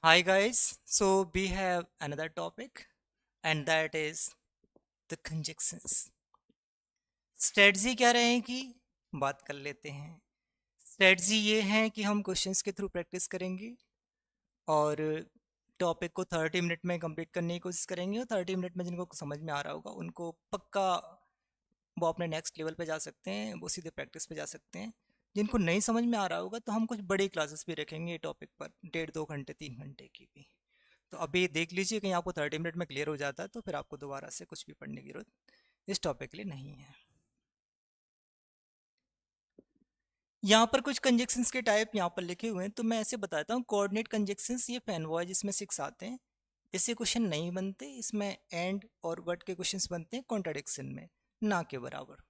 Hi guys, so we have another topic and that is the conjunctions. Strategy क्या रहेगी बात कर लेते हैं। स्ट्रेटजी ये है कि हम क्वेश्चंस के थ्रू प्रैक्टिस करेंगे और टॉपिक को 30 मिनट में कंप्लीट करने की कोशिश करेंगे और 30 मिनट में जिनको समझ में आ रहा होगा उनको पक्का वो अपने नेक्स्ट लेवल पे जा सकते हैं, वो सीधे प्रैक्टिस पे जा सकते हैं। जिनको नहीं समझ में आ रहा होगा तो हम कुछ बड़ी क्लासेस भी रखेंगे टॉपिक पर, 1.5 2 घंटे 3 घंटे की भी। तो अभी देख लीजिए कहीं आपको 30 मिनट में क्लियर हो जाता है तो फिर आपको दोबारा से कुछ भी पढ़ने की जरूरत इस टॉपिक के लिए नहीं है। यहाँ पर कुछ कंजक्शंस के टाइप यहाँ पर लिखे हुए हैं तो मैं ऐसे बताता हूँ। कोऑर्डिनेट कंजक्शंस ये फैनवॉइज इसमें 6 आते हैं। इससे क्वेश्चन नहीं बनते, इसमें एंड और बट के क्वेश्चंस बनते हैं कॉन्ट्राडिक्शन में, ना के बराबर।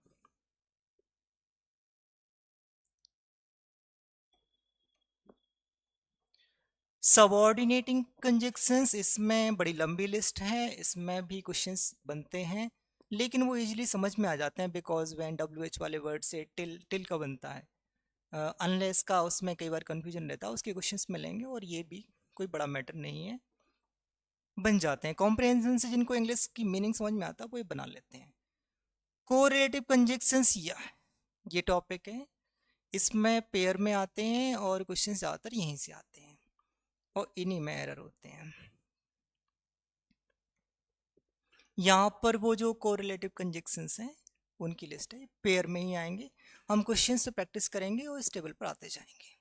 सबऑर्डिनेटिंग कंजक्शंस इसमें बड़ी लंबी लिस्ट है, इसमें भी क्वेश्चंस बनते हैं लेकिन वो इजीली समझ में आ जाते हैं बिकॉज वैन डब्ल्यू एच वाले वर्ड से टिल टिल का बनता है। अनलेस का उसमें कई बार कन्फ्यूजन रहता है, उसके क्वेश्चंस मिलेंगे और ये भी कोई बड़ा मैटर नहीं है, बन जाते हैं। कॉम्प्रिहेंशन से जिनको इंग्लिश की मीनिंग समझ में आता है वो ये बना लेते हैं। कोरिलेटिव कंजक्शंस ये टॉपिक है, इसमें पेयर में आते हैं और क्वेश्चन ज़्यादातर यहीं से आते हैं और इन्हीं में एरर होते हैं। यहाँ पर वो जो कोरिलेटिव कंजक्शंस हैं उनकी लिस्ट है, पेयर में ही आएंगे। हम क्वेश्चन से प्रैक्टिस करेंगे और इस टेबल पर आते जाएंगे।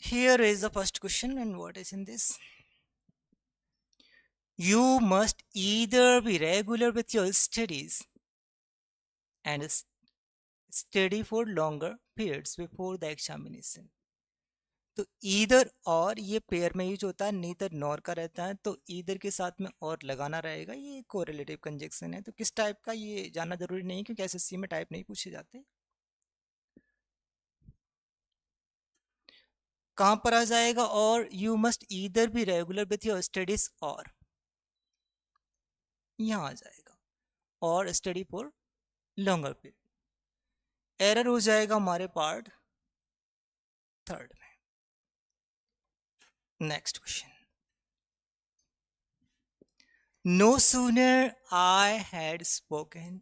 Here is the first question and what is in this? You must either be regular with your studies and study for longer periods before the examination. तो ईदर और ये पेयर में यूज होता है, नीदर नॉर का रहता है, तो ईदर के साथ में और लगाना रहेगा। ये कोरिलेटिव कंजक्शन है, तो किस टाइप का ये जानना जरूरी नहीं क्योंकि एसएससी में टाइप नहीं पूछे जाते। कहाँ पर आ जाएगा? और you must either be regular with your studies, और यहाँ आ जाएगा और study for longer period. Error हो जाएगा हमारे पार्ट थर्ड में। Next question. No sooner I had spoken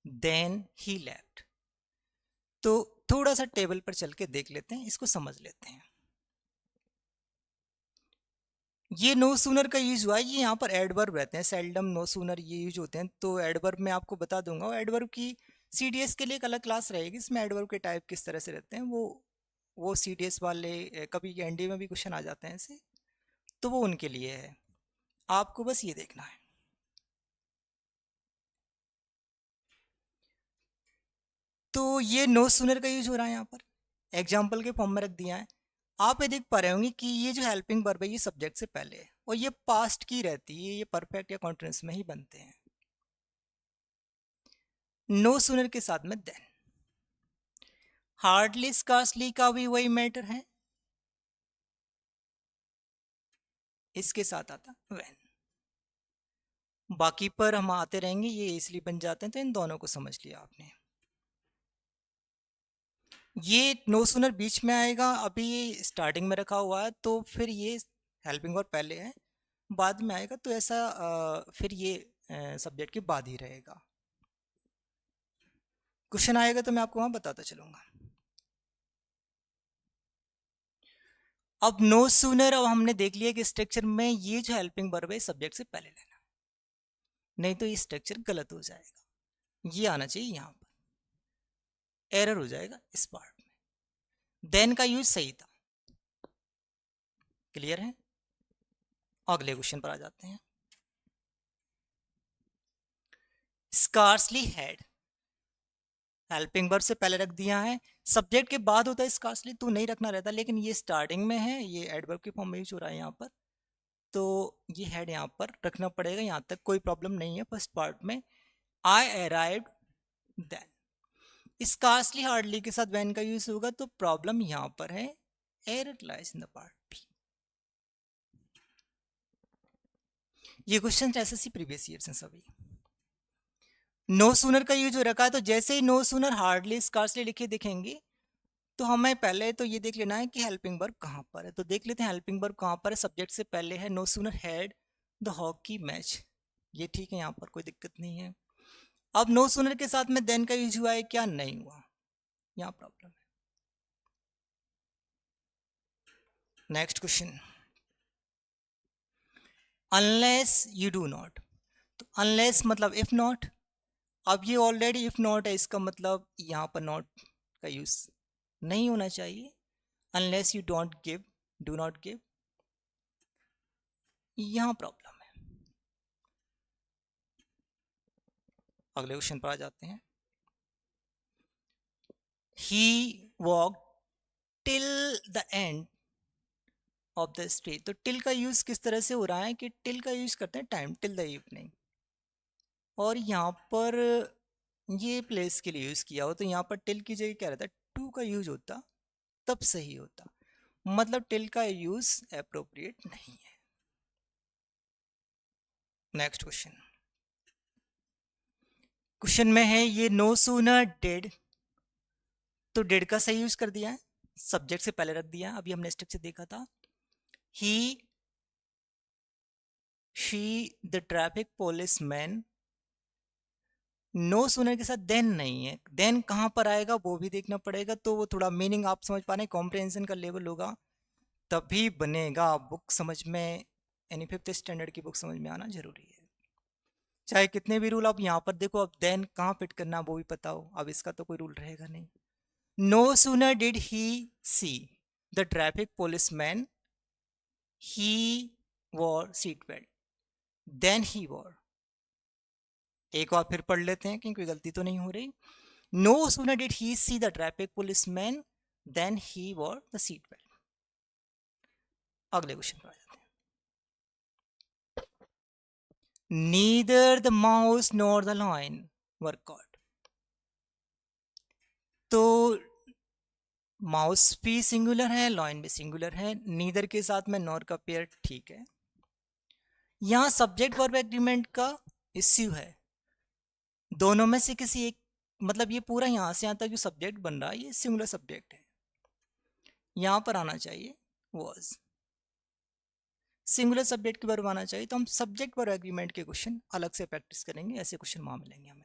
than he left. तो थोड़ा सा टेबल पर चल के देख लेते हैं, इसको समझ लेते हैं। ये नो सूनर का यूज हुआ है, ये यहाँ पर एडवर्ब रहते हैं, सेल्डम नो सूनर ये यूज होते हैं। तो एडवर्ब मैं आपको बता दूंगा, और एडवर्ब की सीडीएस के लिए एक अलग क्लास रहेगी, इसमें एडवर्ब के टाइप किस तरह से रहते हैं वो सीडीएस वाले कभी एनडी में भी क्वेश्चन आ जाते हैं ऐसे, तो वो उनके लिए है। आपको बस ये देखना है। तो ये नो सूनर का यूज हो रहा है यहाँ पर, एग्जाम्पल के फॉर्म में रख दिया है। आप ये देख पा रहे होंगे कि ये जो हेल्पिंग वर्ब है ये सब्जेक्ट से पहले है और ये पास्ट की रहती है, ये परफेक्ट या कॉन्टिन्यूअस में ही बनते हैं। नो सूनर के साथ में देन। हार्डली स्कार्सली का भी वही मैटर है, इसके साथ आता व्हेन। बाकी पर हम आते रहेंगे, ये इसलिए बन जाते हैं, तो इन दोनों को समझ लिया आपने। ये नो सूनर बीच में आएगा, अभी ये स्टार्टिंग में रखा हुआ है तो फिर ये हेल्पिंग वर्ब पहले है, बाद में आएगा तो ऐसा फिर ये सब्जेक्ट के बाद ही रहेगा। क्वेश्चन आएगा तो मैं आपको वहां बताता चलूंगा। अब नो सूनर, अब हमने देख लिया कि स्ट्रक्चर में ये जो हेल्पिंग वर्ब है सब्जेक्ट से पहले लेना, नहीं तो ये स्ट्रक्चर गलत हो जाएगा। ये आना चाहिए यहाँ पर, एरर हो जाएगा इस पार्ट में। देन का यूज सही था। क्लियर है? अगले क्वेश्चन पर आ जाते हैं। स्कार्सली हैड, हेल्पिंग वर्ब से पहले रख दिया है, सब्जेक्ट के बाद होता है स्कार्सली तो नहीं रखना रहता, लेकिन ये स्टार्टिंग में है, ये एडवर्ब के फॉर्म में यूज हो रहा है यहाँ पर, तो ये हेड यहाँ पर रखना पड़ेगा। यहाँ तक कोई प्रॉब्लम नहीं है फर्स्ट पार्ट में। I arrived then, scarcely hardly के साथ व्हेन का यूज होगा तो प्रॉब्लम यहाँ पर है, error lies in the part B. ये क्वेश्चन एसएससी प्रीवियस ईयर से सभी। नो सूनर का यूज हो रखा है, तो जैसे ही नो सूनर, हार्डली, स्कार्सली लिखे दिखेंगे तो हमें पहले तो ये देख लेना है कि हेल्पिंग वर्ब कहाँ पर है। तो देख लेते हैं हेल्पिंग वर्ब कहाँ पर है। सब्जेक्ट से पहले है no sooner had the hockey match, ये ठीक है, यहाँ पर कोई दिक्कत नहीं है। अब नो सूनर के साथ में देन का यूज हुआ है क्या? नहीं हुआ, यहाँ प्रॉब्लम है। Next question, unless you do not. तो अनलेस मतलब इफ नॉट। अब ये ऑलरेडी इफ नॉट है, इसका मतलब यहाँ पर नॉट का यूज नहीं होना चाहिए। Unless you don't give, do not give, यहाँ प्रॉब्लम है। अगले क्वेश्चन पर आ जाते हैं। He walk till the end of the street. तो टिल का यूज किस तरह से हो रहा है कि टिल का यूज करते हैं टाइम, टिल द इवनिंग, और यहाँ पर ये प्लेस के लिए यूज किया हो, तो यहाँ पर टिल की जगह क्या रहता है? टू का यूज होता, तब सही होता। मतलब टिल का यूज अप्रोप्रिएट नहीं है। नेक्स्ट क्वेश्चन, क्वेश्चन में है ये नो सूनर डिड, तो डिड का सही यूज कर दिया है, सब्जेक्ट से पहले रख दिया है। अभी हमने स्ट्रक्चर देखा था, he she the traffic police man. No sooner के साथ देन नहीं है, देन कहाँ पर आएगा वो भी देखना पड़ेगा। तो वो थोड़ा मीनिंग आप समझ पा रहे हैं, कॉम्प्रहेंशन का लेवल होगा तभी बनेगा। बुक समझ में, यानी फिफ्थ स्टैंडर्ड की बुक समझ में आना जरूरी है। चाहे कितने भी रूल आप यहाँ पर देखो, अब देन कहाँ फिट करना वो भी पता हो, अब इसका तो कोई रूल रहेगा नहीं। No sooner did he see the traffic police man, he wore seat belt, then he wore. एक बार फिर पढ़ लेते हैं, कहीं कोई गलती तो नहीं हो रही। No sooner did he see the traffic police man, then he wore the seat belt. अगले क्वेश्चन पर आ जाते हैं। Neither the mouse nor the lion were caught. तो माउस भी सिंगुलर है, लॉयन भी सिंगुलर है, नीदर के साथ में नॉर का पेयर ठीक है। यहां सब्जेक्ट वर्ब एग्रीमेंट का इश्यू है, दोनों में से किसी एक, मतलब ये पूरा यहां से यहां तक जो सब्जेक्ट बन रहा है ये सिंगुलर सब्जेक्ट है, यहां पर आना चाहिए वॉज, सिंगुलर सब्जेक्ट के वर्ब आना चाहिए। तो हम सब्जेक्ट वर्ब एग्रीमेंट के क्वेश्चन अलग से प्रैक्टिस करेंगे, ऐसे क्वेश्चन वहां मिलेंगे हमें।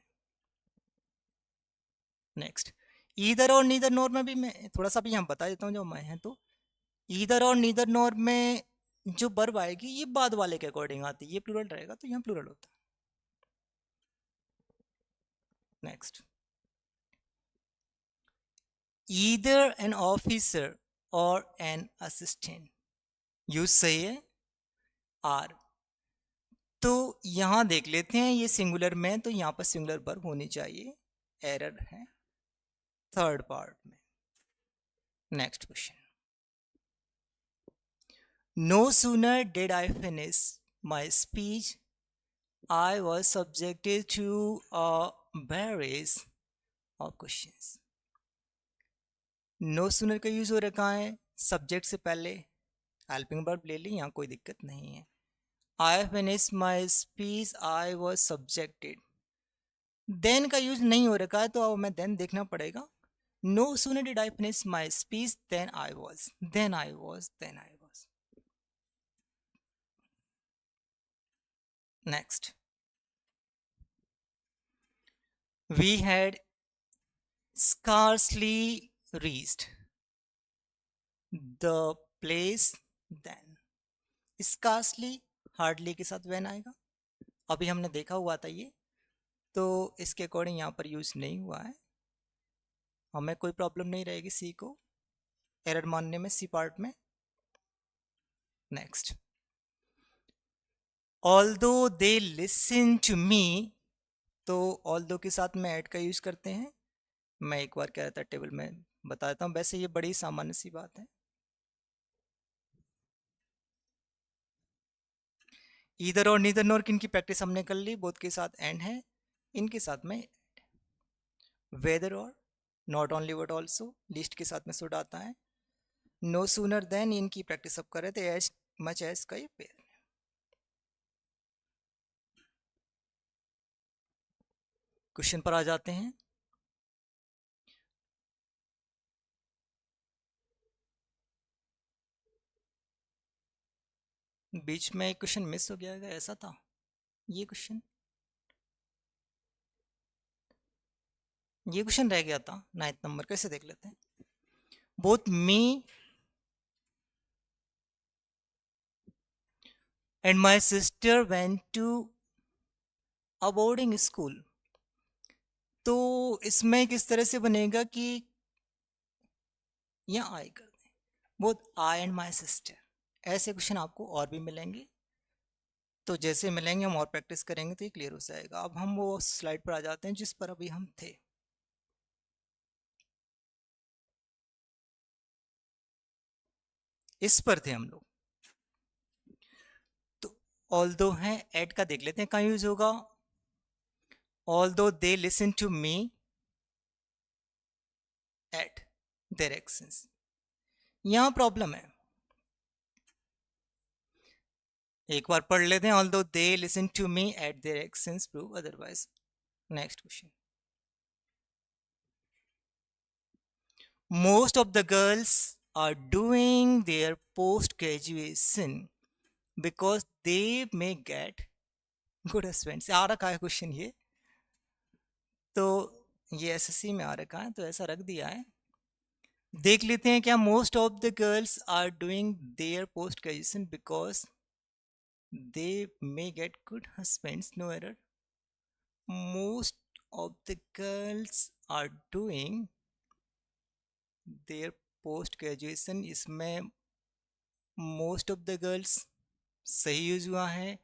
नेक्स्ट, ईदर और नीदर नॉर में भी मैं थोड़ा सा भी यहाँ बता देता हूँ जो मैं है। तो ईदर और नीदर नॉर में जो वर्ब आएगी ये बाद वाले के अकॉर्डिंग आती है, ये प्लूरल रहेगा तो यहाँ प्लूरल होता है। नेक्स्ट, ईदर एन ऑफिसर और एन असिस्टेंट, यूज सही है आर। तो यहां देख लेते हैं, ये सिंगुलर में तो यहाँ पर सिंगुलर वर्ब होनी चाहिए, एरर है थर्ड पार्ट में। Next question, no sooner did I finish my speech I was subjected to a barrage of questions. No sooner का यूज हो रखा है, सब्जेक्ट से पहले हेल्पिंग वर्ब ले ली, यहाँ कोई दिक्कत नहीं है। I finish my speech I was subjected, then का यूज नहीं हो रखा है तो अब हमें देन देखना पड़ेगा। No sooner did I finish my speech then I was, then I was, then I was. Next, we had scarcely reached the place then। scarcely hardly के साथ when आएगा, अभी हमने देखा हुआ था ये, तो इसके अकॉर्डिंग यहाँ पर यूज नहीं हुआ है, हमें कोई प्रॉब्लम नहीं रहेगी सी को एरर मानने में, सी पार्ट में। Next, although they listen to me, तो ऑल्दो के साथ में ऐड का यूज करते हैं। मैं एक बार क्या रहता है टेबल में बता देता हूँ, वैसे ये बड़ी सामान्य सी बात है। ईदर और नीदर नॉर किन की प्रैक्टिस हमने कर ली, बोथ के साथ एंड है, इनके साथ में वेदर और not only but also, list के साथ में शुड आता है। नो सूनर देन, इनकी प्रैक्टिस अब कर रहे थे, एज मच एज का ये पेयर। क्वेश्चन पर आ जाते हैं। बीच में एक क्वेश्चन मिस हो गया है, ऐसा था ये क्वेश्चन रह गया था 9th नंबर, कैसे देख लेते हैं। Both me and my sister went to a boarding school. तो इसमें किस तरह से बनेगा कि यहाँ आई कर दें, both I and my sister. ऐसे क्वेश्चन आपको और भी मिलेंगे, तो जैसे मिलेंगे हम और प्रैक्टिस करेंगे तो ये क्लियर हो जाएगा। अब हम वो स्लाइड पर आ जाते हैं जिस पर अभी हम थे। इस पर थे हम लोग। तो ऑल्दो है, एट का देख लेते हैं कहाँ यूज होगा। Although they listen to me at their actions, यहाँ प्रॉब्लम है। एक बार पढ़ लेते हैं। Although they listen to me at their actions prove otherwise. Next question. Most of the girls are doing their post graduation because they may get good husbands। आ रखा है question ये, तो ये एसएससी में आ रखा है तो ऐसा रख दिया है। देख लेते हैं क्या। Most of the girls are doing their post graduation because they may get good husbands, no error. Most of the girls are doing their post graduation, इसमें मोस्ट ऑफ द गर्ल्स सही यूज हुआ है।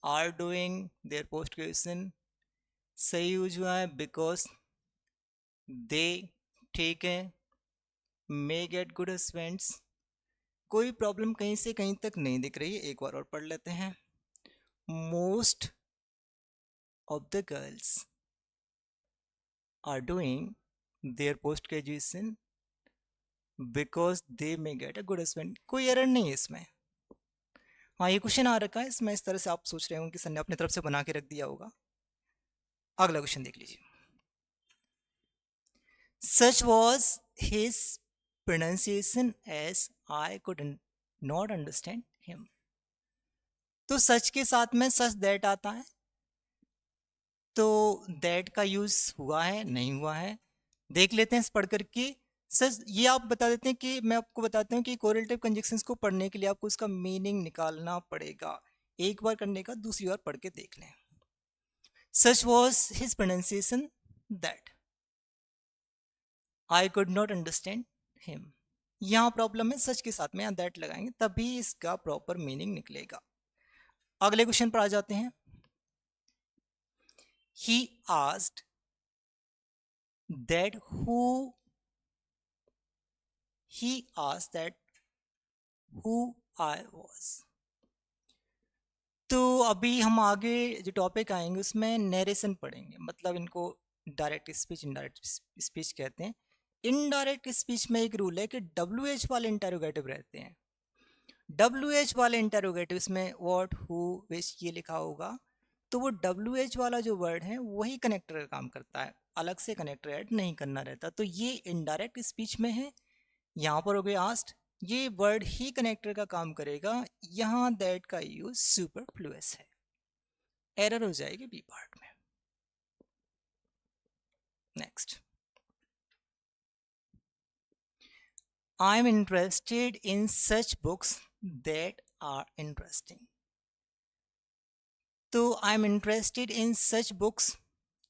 Are doing their post graduation सही use हुआ है। Because they ठीक है। May get good husbands, कोई प्रॉब्लम कहीं से कहीं तक नहीं दिख रही है। एक बार और पढ़ लेते हैं। Most of the girls are doing their post graduation because they may get a good husband, कोई एरर नहीं है इसमें। हाँ, ये क्वेश्चन आ रखा है इसमें, इस तरह से आप सोच रहे होंगे कि सर ने अपनी तरफ से बना के रख दिया होगा। अगला क्वेश्चन देख लीजिए। Such was his pronunciation as I could not understand him. तो सच के साथ में सच दैट आता है, तो दैट का यूज हुआ है नहीं हुआ है देख लेते हैं पढ़ करके। सच ये आप बता देते हैं कि मैं आपको बताता हूँ कि कोरिलेटिव कंजक्शंस को पढ़ने के लिए आपको उसका मीनिंग निकालना पड़ेगा। एक बार करने का दूसरी बार पढ़ के देख लें। सच was his pronunciation that I could not understand him. यहाँ प्रॉब्लम है, सच के साथ में यहाँ दैट लगाएंगे तभी इसका प्रॉपर मीनिंग निकलेगा। अगले क्वेश्चन पर आ जाते हैं। He asked that who he asked that who I was। तो अभी हम आगे जो टॉपिक आएंगे उसमें नरेशन पढ़ेंगे, मतलब इनको डायरेक्ट स्पीच इनडायरेक्ट स्पीच कहते हैं। इनडायरेक्ट स्पीच में एक रूल है कि WH वाले इंटरोगेटिव रहते हैं। WH वाले इंटरोगेटिव्स में व्हाट हु विच ये लिखा होगा, तो वो WH वाला जो वर्ड है वही कनेक्टर का काम करता है, अलग से कनेक्टर ऐड नहीं करना रहता। तो ये इनडायरेक्ट स्पीच में है। यहाँ पर हो गया आस्ट, ये वर्ड ही कनेक्टर का काम करेगा। यहाँ दैट का यूज सुपरफ्लुअस है, एरर हो जाएगी बी पार्ट में। Next, I am interested in such books that are interesting. तो I am interested in such books,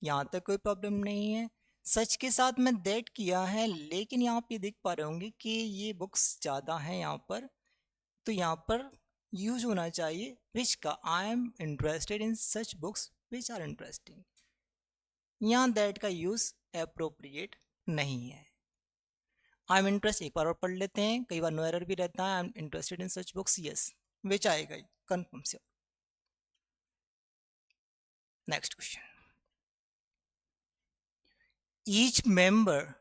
यहाँ तक कोई प्रॉब्लम नहीं है। सच के साथ मैं दैट किया है, लेकिन यहाँ पे देख पा रहे होंगे कि ये बुक्स ज़्यादा हैं यहाँ पर, तो यहाँ पर यूज होना चाहिए विच का। I am interested in such books which are interesting. यहाँ दैट का यूज अप्रोप्रिएट नहीं है। आई एम इंटरेस्ट एक बार और पढ़ लेते हैं, कई बार नो एरर भी रहता है। I am interested in such books, yes which आएगा कन्फर्म से। Next question. Each member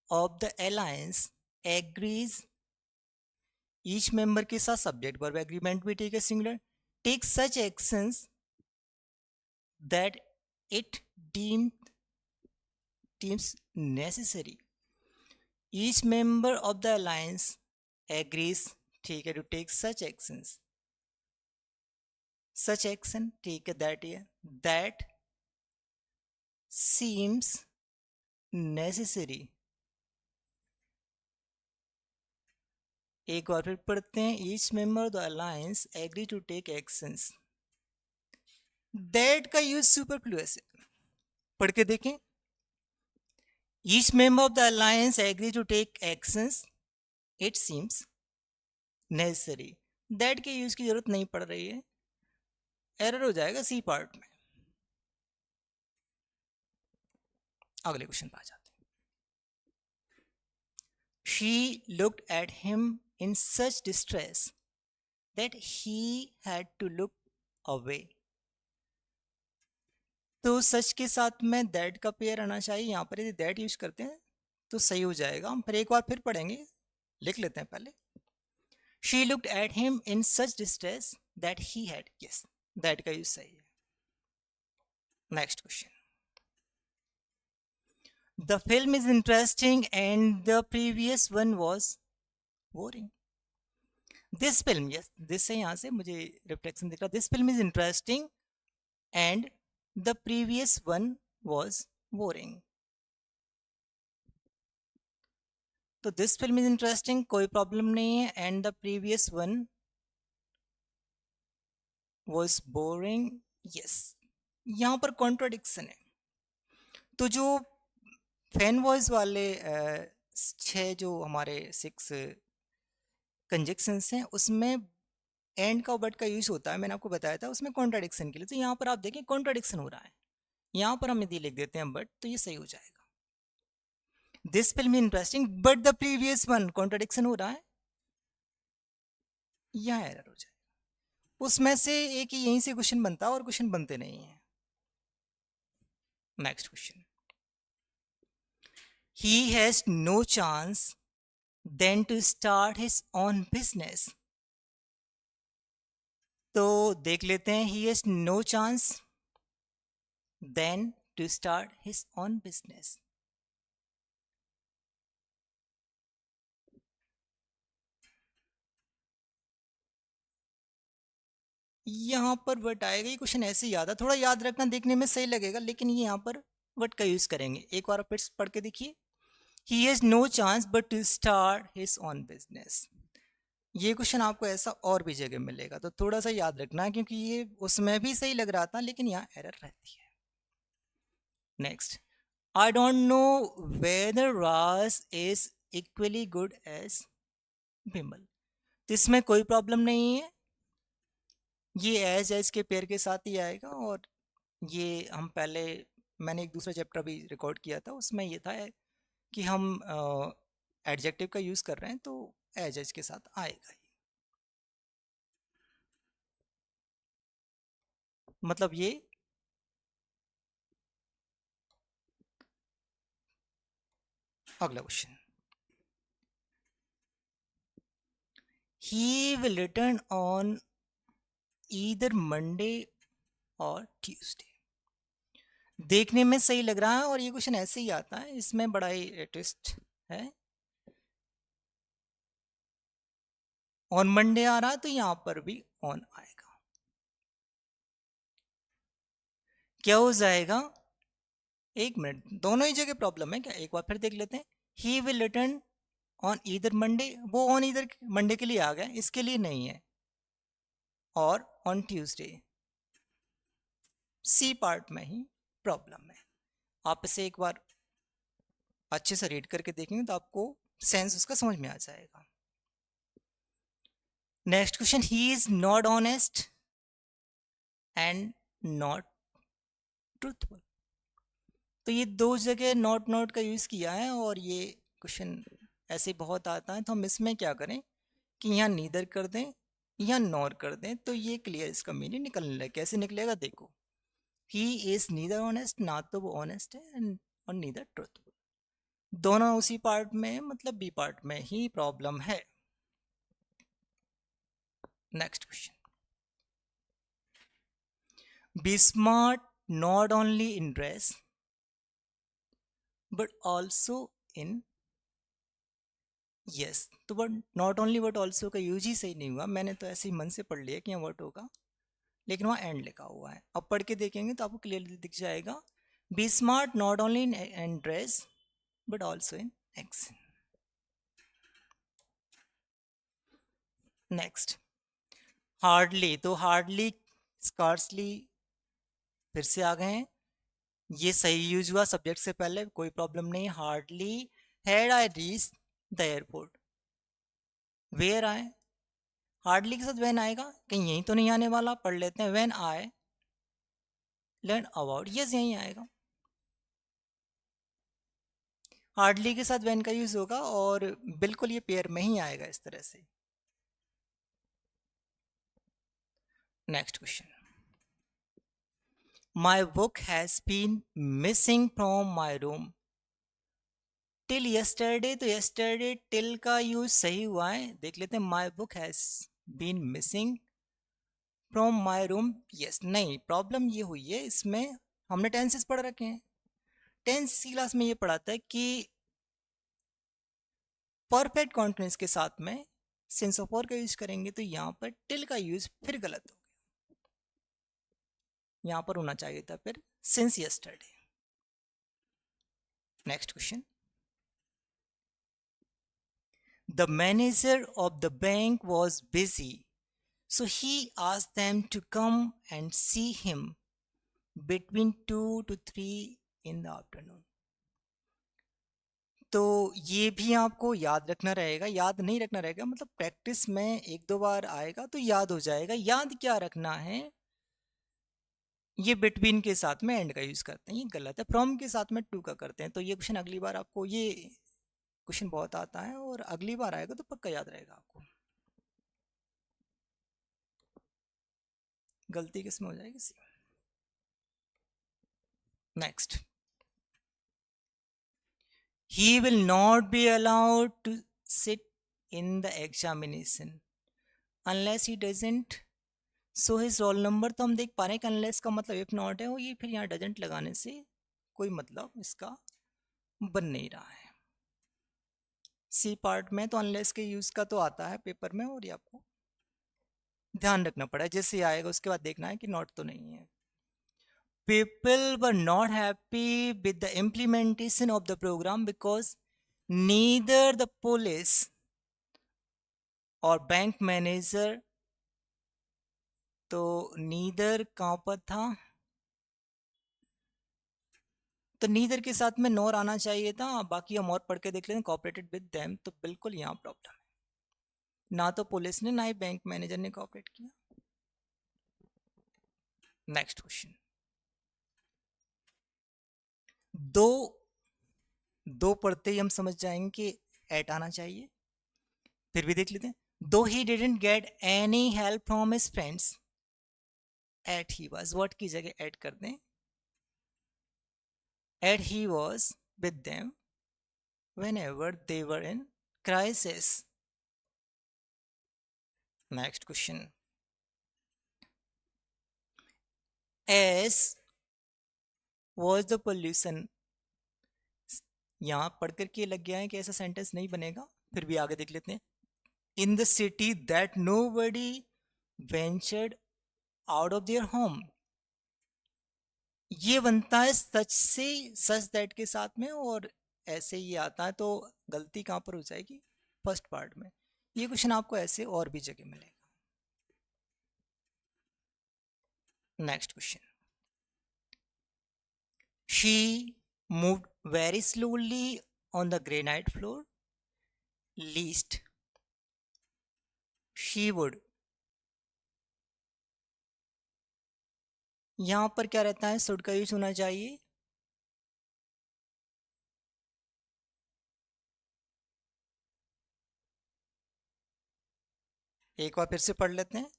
of the alliance agrees, each member के साथ सब्जेक्ट वर्ब एग्रीमेंट भी ठीक है, singular. Take such actions that it deems necessary. Each member of the alliance agrees, ठीक है, to take such actions. Such action, ठीक है, that seems necessary. एक बार फिर पढ़ते हैं. Each member of the alliance agree to take actions. That का यूज सुपरफ्लुअस है. पढ़ के देखें. Each member of the alliance agree to take actions. It seems necessary. That के यूज की जरूरत नहीं पड़ रही है. एरर हो जाएगा सी पार्ट में. अगले क्वेश्चन पे आ जाते हैं. She looked at him in such distress that he had to look away. तो सच के साथ में दैट का पेयर आना चाहिए. यहाँ पर यदि दैट यूज करते हैं तो सही हो जाएगा. हम फिर एक बार फिर पढ़ेंगे, लिख लेते हैं पहले. She looked at him in such distress that he had. Yes, that का यूज सही है. Next question. The film is interesting and the previous one was boring. This film, yes, this से यहाँ से मुझे रिफ्लेक्शन दिख रहा. This film is interesting and the previous one was boring. तो this film is interesting, कोई problem नहीं है. And the previous one was boring. Yes, यहाँ पर कॉन्ट्राडिक्शन है. तो जो फैन वॉइस वाले 6 जो हमारे 6 कंजक्शंस हैं उसमें एंड का बट का यूज होता है. मैंने आपको बताया था उसमें कॉन्ट्राडिक्शन के लिए. तो यहाँ पर आप देखें कॉन्ट्राडिक्शन हो रहा है. यहाँ पर हम यदि लिख देते हैं बट, तो ये सही हो जाएगा. This film interesting but the previous one, contradiction हो रहा है, यहाँ एरर हो जाएगा. उसमें से एक ही यहीं से क्वेश्चन बनता है और क्वेश्चन बनते नहीं है. Next question. He has no chance then to start his own business. तो देख लेते हैं. He has no chance then to start his own business. यहाँ पर वट आएगा. ये क्वेश्चन ऐसे ही आता, थोड़ा याद रखना, देखने में सही लगेगा लेकिन ये यहाँ पर वट का यूज करेंगे. एक बार फिर पढ़ के देखिए. He has no chance but to start his own business. ये क्वेश्चन आपको ऐसा और भी जगह मिलेगा तो थोड़ा सा याद रखना क्योंकि ये उसमें भी सही लग रहा था लेकिन यहाँ एरर रहती है. Next. I don't know whether Raz is equally good as Bimal. तो इसमें कोई प्रॉब्लम नहीं है. ये एज के पेयर के साथ ही आएगा. और ये हम पहले, मैंने एक दूसरा चैप्टर भी रिकॉर्ड किया था उसमें ये था कि हम एडजेक्टिव का यूज़ कर रहे हैं तो एज के साथ आएगा ही. मतलब ये अगला question. He will return on either Monday और Tuesday. देखने में सही लग रहा है और ये क्वेश्चन ऐसे ही आता है. इसमें बड़ा ही ट्विस्ट है. ऑन मंडे आ रहा है तो यहां पर भी ऑन आएगा. क्या हो जाएगा? एक मिनट, दोनों ही जगह प्रॉब्लम है क्या? एक बार फिर देख लेते हैं. He will return on either Monday, वो ऑन ईदर मंडे के लिए आ गया, इसके लिए नहीं है. और ऑन ट्यूसडे, सी पार्ट में ही प्रॉब्लम है. आप इसे एक बार अच्छे से रीड करके देखेंगे तो आपको सेंस उसका समझ में आ जाएगा. Next question. He is not honest and not truthful. तो ये दो जगह नॉट का यूज़ किया है और ये क्वेश्चन ऐसे बहुत आता है. तो हम इसमें क्या करें कि यहाँ नीदर कर दें, यहाँ नॉर कर दें, तो ये क्लियर इसका मीनिंग निकलने लगे. कैसे निकलेगा देखो. ही इज नीदर ऑनेस्ट, ना तो वो ऑनेस्ट है और नीदर ट्रूथफुल. दोनों उसी पार्ट में, मतलब बी पार्ट में ही प्रॉब्लम है. Next question. Be smart not only in dress but also in, yes तो but not only but also का यूज ही सही नहीं हुआ, मैंने तो ऐसे ही मन से पढ़ लिया कि यहाँ वट होगा, लेकिन वहाँ एंड लिखा हुआ है। अब पढ़ के देखेंगे तो आपको क्लियरली दिख जाएगा, be smart not only in dress but also in action. Next hardly, तो हार्डली स्कार्सली फिर से आ गए हैं, ये सही यूज हुआ सब्जेक्ट से पहले, कोई प्रॉब्लम नहीं। Hardly had I reach the airport, where आए, हार्डली के साथ व्हेन आएगा, कहीं यहीं तो नहीं आने वाला, पढ़ लेते हैं when I learn about, yes यहीं आएगा। हार्डली के साथ व्हेन का यूज होगा और बिल्कुल ये पेयर में ही आएगा इस तरह से। Next question, my book has been missing from my room till yesterday, तो यस्टरडे टिल का यूज सही हुआ है, देख लेते हैं। My book has been missing from my room, yes नहीं, प्रॉब्लम ये हुई है इसमें, हमने टेंसेस पढ़ रखे हैं, टेंस की क्लास में ये पढ़ाता है कि परफेक्ट कॉन्टिन्यूस के साथ में सिंस ऑफ और का यूज करेंगे, तो यहाँ पर टिल का यूज फिर गलत हो गया, यहाँ पर होना चाहिए था फिर since yesterday. Next question, the manager of the bank was busy so he asked them to come and see him between 2 to 3 in the afternoon, तो ये भी आपको याद रखना रहेगा, याद नहीं रखना रहेगा मतलब प्रैक्टिस में एक दो बार आएगा तो याद हो जाएगा। याद क्या रखना है, ये बिटवीन के साथ में एंड का यूज करते हैं, ये गलत है, फ्रॉम के साथ में टू का करते हैं। तो ये क्वेश्चन अगली बार आपको, ये क्वेश्चन बहुत आता है और अगली बार आएगा तो पक्का याद रहेगा आपको। गलती किसमें हो जाएगी C. Next, he will not be allowed to sit in the examination unless he doesn't show his roll number, तो हम देख पा रहे हैं कि unless का मतलब if not है, और ये फिर यहाँ doesn't लगाने से कोई मतलब इसका बन नहीं रहा है। सी पार्ट में तो unless के यूज का तो आता है पेपर में, और ये आपको ध्यान रखना पड़ा है, जैसे आएगा उसके बाद देखना है कि नॉट तो नहीं है। People were not happy with the implementation of the program because neither the police और बैंक मैनेजर, तो नीदर कहाँ पर था, तो नीदर के साथ में नॉर आना चाहिए था, बाकी हम और पढ़ के देख लेते हैं, कोऑपरेटेड विद देम, तो बिल्कुल यहाँ प्रॉब्लम है, ना तो पुलिस ने ना ही बैंक मैनेजर ने कोऑपरेट किया। नेक्स्ट क्वेश्चन, दो दो पढ़ते ही हम समझ जाएंगे कि एट आना चाहिए, फिर भी देख लेते हैं। Though he didn't get any help from his friends at he was, what की जगह एट कर दें, at he was with them whenever they were in crisis. Next question, as was the pollution, यहाँ पढ़ करके लग गया है कि ऐसा सेंटेंस नहीं बनेगा, फिर भी आगे देख लेते हैं। In the city that nobody ventured out of their home, ये बनता है सच से, सच दैट के साथ में, और ऐसे ही आता है, तो गलती कहाँ पर हो जाएगी, फर्स्ट पार्ट में। ये क्वेश्चन आपको ऐसे और भी जगह मिलेगा। Next question, she moved very slowly on the granite floor least she would, यहां पर क्या रहता है, शुड का यूज होना चाहिए, एक बार फिर से पढ़ लेते हैं।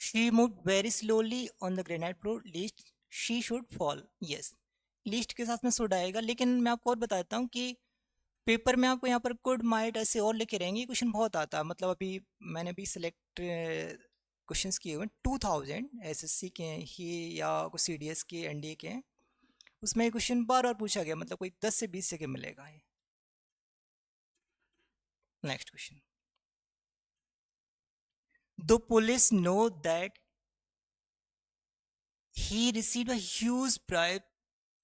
She moved very slowly on the granite floor least she should fall, yes least के साथ में शुड आएगा, लेकिन मैं आपको और बताता हूँ कि पेपर में आपको यहाँ पर कुड माइट ऐसे और लिखे रहेंगे, क्वेश्चन बहुत आता है, मतलब अभी मैंने भी सिलेक्ट क्वेश्चंस किए हुए हैं 2000 एसएससी के हैं ये या कुछ सीडीएस के एनडीए के हैं, उसमें ये क्वेश्चन बार बार पूछा गया, मतलब कोई 10 से 20 सेकंड मिलेगा ये। Next question, the police know that he received a huge bribe,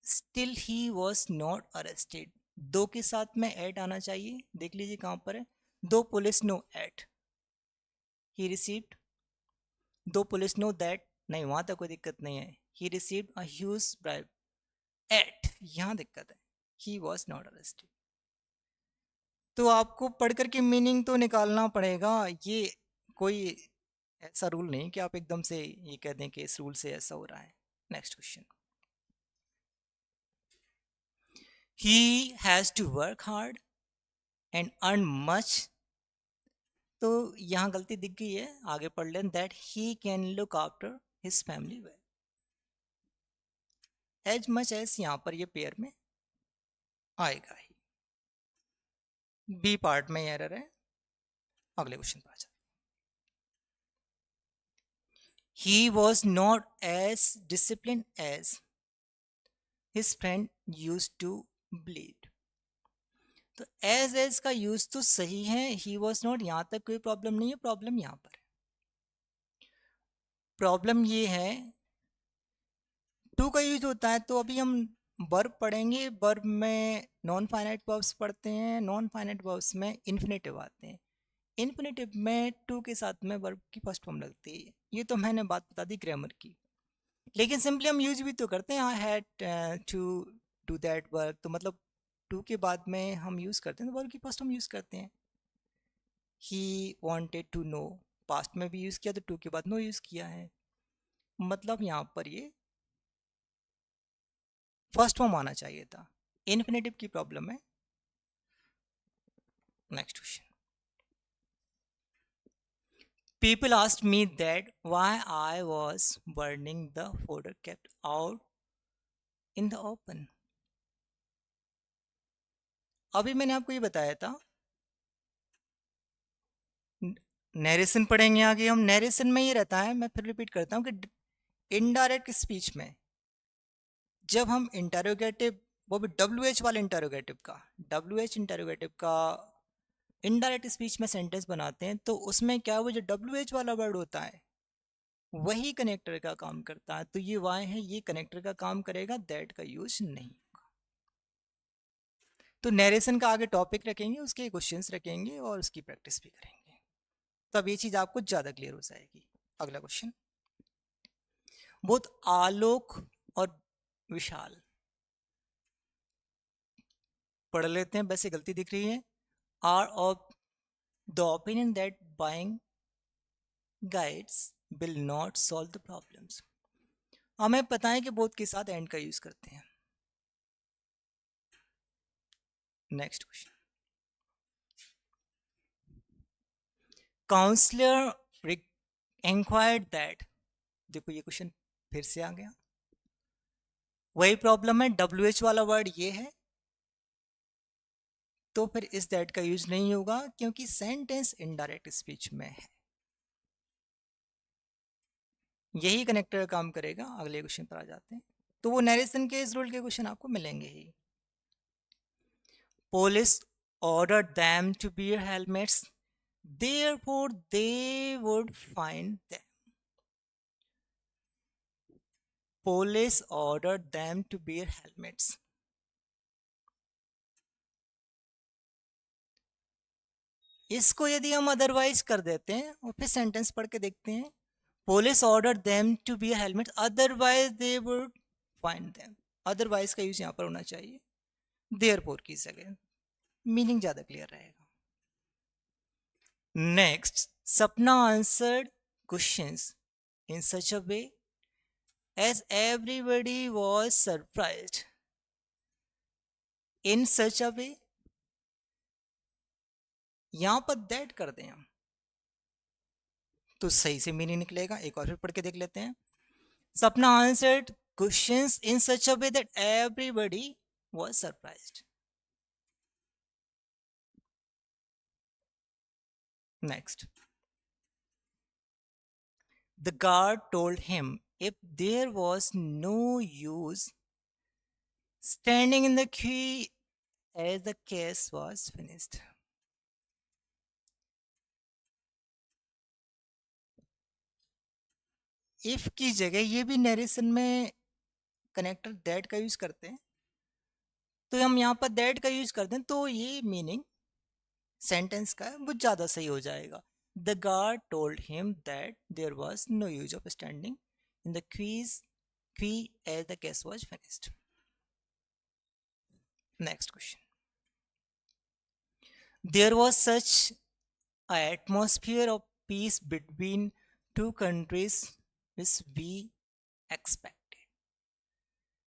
still he was not arrested। दो के साथ में एट आना चाहिए, देख लीजिए कहां पर है, though police know at, he received, though police know that, नहीं वहां तक कोई दिक्कत नहीं है, he received a huge bribe, at यहां दिक्कत है, he was not arrested। तो आपको पढ़ करके मीनिंग तो निकालना पड़ेगा, ये कोई ऐसा रूल नहीं कि आप एकदम से ये कह दें कि इस रूल से ऐसा हो रहा है। Next question, he has to work hard and earn much, तो यहाँ गलती दिख गई है, आगे पढ़ लें, that he can look after his family well, as much as यहाँ पर ये पेयर में आएगा ही, बी पार्ट में एरर है। अगले क्वेश्चन पर आ जाए, he was not as disciplined as his friend used to bleed, तो एज का यूज तो सही है, ही वॉज नॉट, यहाँ तक कोई प्रॉब्लम नहीं है, प्रॉब्लम यहाँ पर है, प्रॉब्लम ये है टू का यूज होता है, तो अभी हम वर्ब पढ़ेंगे, वर्ब में नॉन फाइनाइट वर्ब्स पढ़ते हैं, नॉन फाइनाइट वर्ब्स में इन्फिनेटिव आते हैं, इन्फिनेटिव में टू के साथ में वर्ब की फर्स्ट फॉर्म लगती है, ये तो मैंने बात बता दी ग्रामर की, लेकिन सिंपली हम यूज भी तो करते हैं, I had to do that work, तो मतलब टू के बाद में हम यूज करते हैं, तो वर्ब की फर्स्ट हम यूज करते हैं, he wanted to know, past में भी यूज किया तो टू के बाद नो यूज किया है, मतलब यहाँ पर ये फर्स्ट फॉर्म आना चाहिए था, इन्फिनेटिव की प्रॉब्लम है। Next question, people asked me that why I was burning the folder kept out in the open। अभी मैंने आपको ये बताया था, नरेशन पढ़ेंगे आगे हम, नरेशन में ये रहता है, मैं फिर रिपीट करता हूँ कि इनडायरेक्ट स्पीच में जब हम इंटरोगेटिव, वो भी डब्ल्यू एच वाले इंटरोगेटिव का, डब्ल्यू एच इंटरोगेटिव का इनडायरेक्ट स्पीच में सेंटेंस बनाते हैं, तो उसमें क्या, वो जो डब्ल्यू एच वाला वर्ड होता है वही कनेक्टर का काम करता है, तो ये वाई है, ये कनेक्टर का काम करेगा, दैट का यूज नहीं होगा। तो नरेशन का आगे टॉपिक रखेंगे, उसके क्वेश्चंस रखेंगे और उसकी प्रैक्टिस भी करेंगे, तब ये चीज आपको ज्यादा क्लियर हो जाएगी। अगला क्वेश्चन, बहुत आलोक और विशाल, पढ़ लेते हैं, वैसे गलती दिख रही है, are of the opinion that buying guides will not solve the problems, हमें पता है कि बोथ के साथ एंड का यूज करते हैं। Next question, counsellor inquired that, देखो ये क्वेश्चन फिर से आ गया, वही प्रॉब्लम है, डब्ल्यू एच वाला वर्ड ये है, तो फिर इस दैट का यूज नहीं होगा क्योंकि सेंटेंस इनडायरेक्ट स्पीच में है, यही कनेक्टर का काम करेगा। अगले क्वेश्चन पर आ जाते हैं, तो वो नरेशन के इस रूल के क्वेश्चन आपको मिलेंगे ही। Police ordered them to wear helmets, therefore they would find them, police ordered them to wear helmets, इसको यदि हम अदरवाइज कर देते हैं और फिर सेंटेंस पढ़ के देखते हैं, police order them to be helmet otherwise they would find them, otherwise का यूज यहाँ पर होना चाहिए, देयरफॉर की जगह, मीनिंग ज्यादा क्लियर रहेगा। नेक्स्ट, सपना answered questions in such a way as everybody was surprised, in such a way, यहां पर दैट कर दें हम तो सही से मीनिंग निकलेगा, एक और फिर पढ़ के देख लेते हैं, सपना answered questions in such a way that everybody was surprised. Next, The guard told him if there was no use standing in the queue as the case was finished. If की जगह ये भी नरेशन में connector that का use करते हैं, तो हम यहाँ पर दैट का यूज करते हैं तो ये मीनिंग सेंटेंस का है वो ज़्यादा सही हो जाएगा. The guard told him that there was no use of standing in the queue as the case was finished. Next question. There was such a atmosphere of peace between two countries which we expected.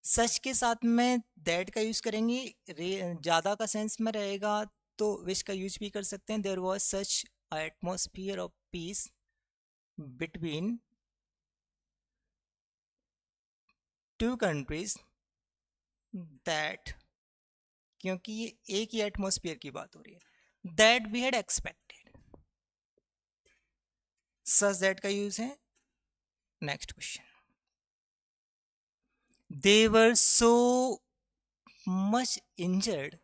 सच के साथ में that का use करेंगे, ज़्यादा का sense में रहेगा तो विच का यूज भी कर सकते हैं. There was such atmosphere of peace between two countries that, क्योंकि ये एक ही एटमोसफियर की बात हो रही है. That we had expected, such that का यूज है. Next question. They were so much injured,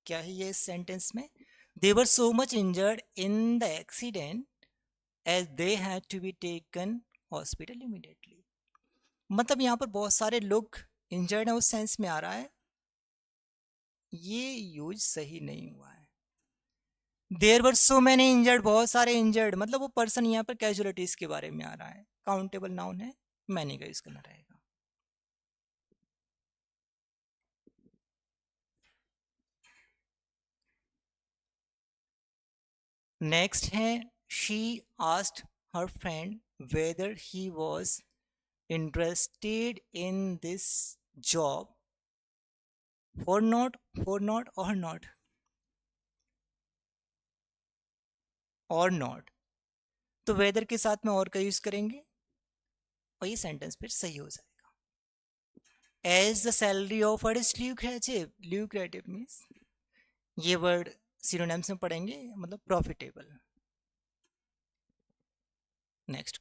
क्या है ये सेंटेंस में? They were so much injured in the accident as they had to be taken hospital immediately. मतलब यहाँ पर बहुत सारे लोग इंजर्ड है उस सेंस में आ रहा है, ये यूज सही नहीं हुआ है. There were so many injured, बहुत सारे इंजर्ड, मतलब वो पर्सन यहाँ पर कैजुअलिटीज के बारे में आ रहा है. काउंटेबल नाउन है, मैनी का यूज करना रहेगा. नेक्स्ट है she asked her friend weather he was interested in this job for not और नॉट और नॉट, तो वेदर के साथ में और का यूज करेंगे और ये सेंटेंस फिर सही हो जाएगा. As the salary offered is lucrative, lucrative means ये वर्ड सिनोनिम्स में पढ़ेंगे, मतलब profitable. Next.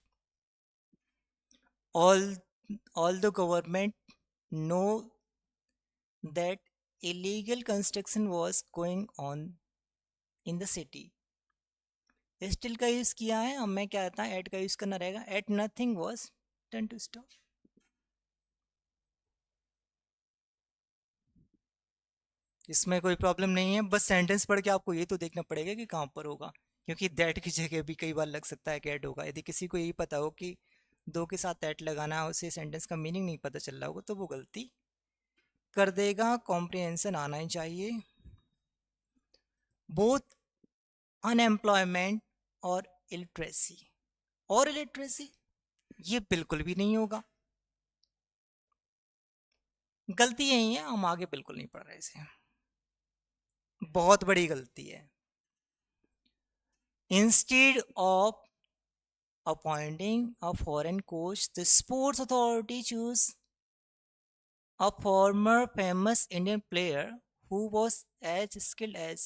all the government know that illegal construction was going on in the city. Still का यूज किया है, अब मैं क्या कहता हूँ एट का यूज करना रहेगा. At nothing was done to stop. इसमें कोई प्रॉब्लम नहीं है, बस सेंटेंस पढ़ के आपको ये तो देखना पड़ेगा कि कहाँ पर होगा, क्योंकि दैट की जगह भी कई बार लग सकता है कि एट होगा. यदि किसी को यही पता हो कि दो के साथ एट लगाना है, उसे सेंटेंस का मीनिंग नहीं पता चल रहा होगा, तो वो गलती कर देगा. कॉम्प्रिहेंशन आना ही चाहिए. बोथ अनएम्प्लॉयमेंट और इलिटरेसी, और इलिटरेसी ये बिल्कुल भी नहीं होगा. गलती यही है, हम आगे बिल्कुल नहीं पढ़ रहे इसे, बहुत बड़ी गलती है. Instead of appointing a foreign coach, the sports authority chose a former famous Indian player who was as skilled as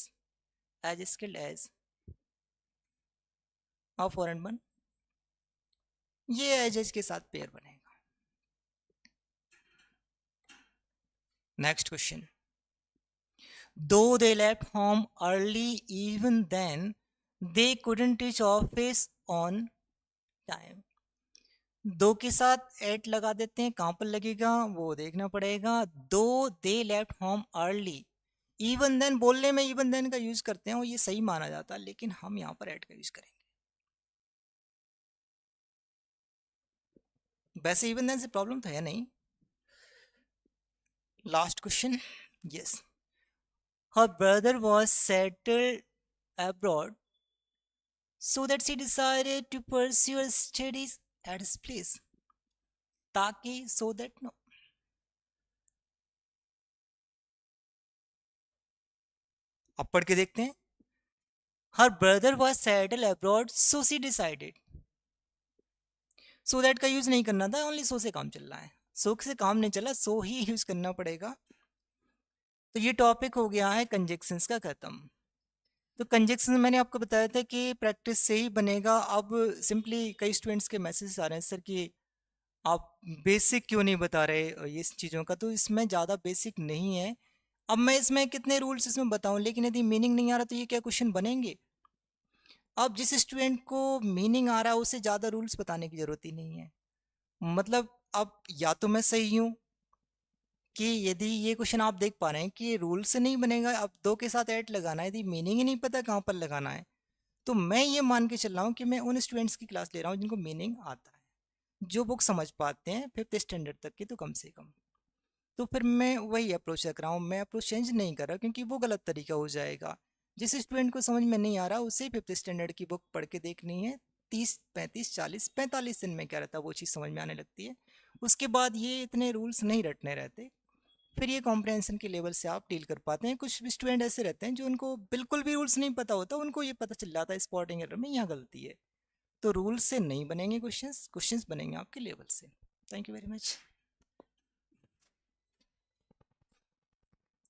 a foreign one. ये एज के साथ पेयर बनेगा. Next question. Though they left home early, even then they couldn't reach office on time. दो के साथ eight लगा देते हैं, कहाँ पर लगेगा वो देखना पड़ेगा. Though they left home early, even then बोलने में इवन देन का यूज करते हैं और ये सही माना जाता है, लेकिन हम यहाँ पर एट का यूज करेंगे. वैसे इवन देन से प्रॉब्लम तो है नहीं. Last question. Yes. Her brother was settled abroad so that she decided to pursue her studies at his place. ताकि so that no. अब पढ़ के देखते हैं. Her brother was settled abroad so she decided. So that का use नहीं करना था, ओनली so से काम चल रहा है. so से काम नहीं चला, so ही यूज करना पड़ेगा. तो ये टॉपिक हो गया है कंजक्शंस का खत्म. तो कंजक्शन मैंने आपको बताया था कि प्रैक्टिस से ही बनेगा। अब सिंपली कई स्टूडेंट्स के मैसेज आ रहे हैं सर कि आप बेसिक क्यों नहीं बता रहे ये इस चीज़ों का, तो इसमें ज़्यादा बेसिक नहीं है। अब मैं इसमें कितने रूल्स इसमें बताऊं, लेकिन यदि मीनिंग नहीं आ रहा तो ये क्या क्वेश्चन बनेंगे? अब जिस स्टूडेंट को मीनिंग आ रहा है उसे ज़्यादा रूल्स बताने की ज़रूरत ही नहीं है। मतलब अब या तो मैं सही हूँ कि यदि ये क्वेश्चन आप देख पा रहे हैं कि रूल से नहीं बनेगा, अब दो के साथ ऐड लगाना है, यदि मीनिंग ही नहीं पता कहाँ पर लगाना है, तो मैं ये मान के चल रहा हूँ कि मैं उन स्टूडेंट्स की क्लास ले रहा हूँ जिनको मीनिंग आता है, जो बुक समझ पाते हैं फिफ्थ स्टैंडर्ड तक की तो कम से कम। तो फिर मैं वही अप्रोच रख रहा हूँ, मैं अप्रोच चेंज नहीं कर रहा क्योंकि वो गलत तरीका हो जाएगा। जिस स्टूडेंट को समझ में नहीं आ रहा उसे फिफ्थ स्टैंडर्ड की बुक पढ़ के देखनी है। 30 35 40 45 दिन में क्या रहता है वो चीज़ समझ में आने लगती है। उसके बाद ये इतने रूल्स नहीं रटने रहते, फिर ये कॉम्प्रहेंशन के लेवल से आप डील कर पाते हैं। कुछ स्टूडेंट ऐसे रहते हैं जो उनको बिल्कुल भी रूल्स नहीं पता होता, उनको ये पता चल जाता है स्पॉटिंग एरर में यहाँ गलती है। तो रूल्स से नहीं बनेंगे क्वेश्चंस, क्वेश्चंस बनेंगे आपके लेवल से। Thank you very much.